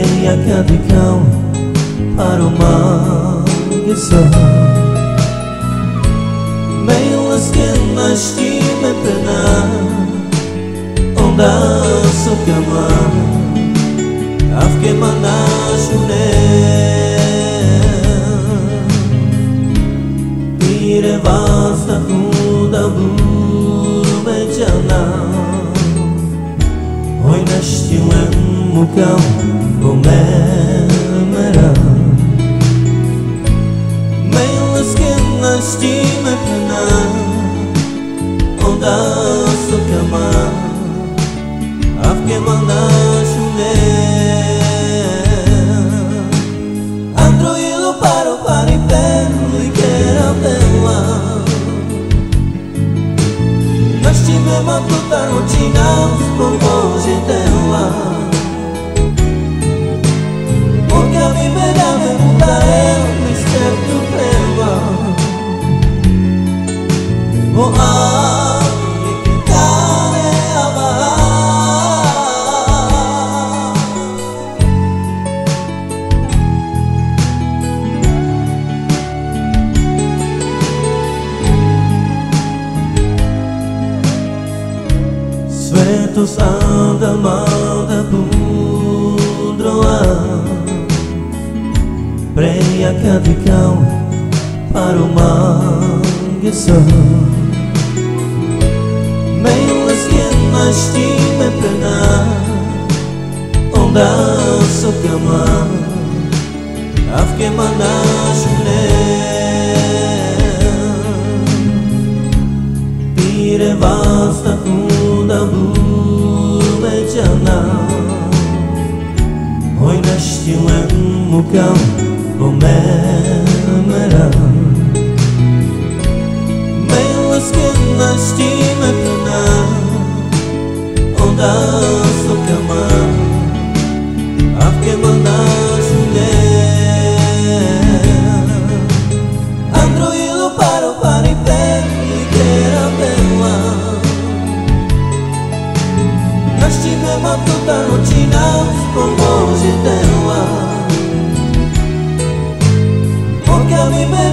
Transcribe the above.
Preia cadicão para o mangueção. Melas que nascime pena onda sukama afke manashune tire vasta kuda bumejana hoy nashtilen mukam gomemera melas que nascime pena onda sukama afke manashune andro ilo paro pari pelu ikera bella nascime matuta rotina spomoje dela porque a mi me mudare mi step tu preva oh Svetos anda manda pudroa Preia cadicão para o mangueção. Melas que nascime pena onda sukama afke manashune tire vasta kuda bumejana hoy nashtilen mukam gomemera melas que nascime pena onda sukama afke manashune andro ilo paro pari pelu ikera bella nascime matuta rotina spomoje dela porque a mi me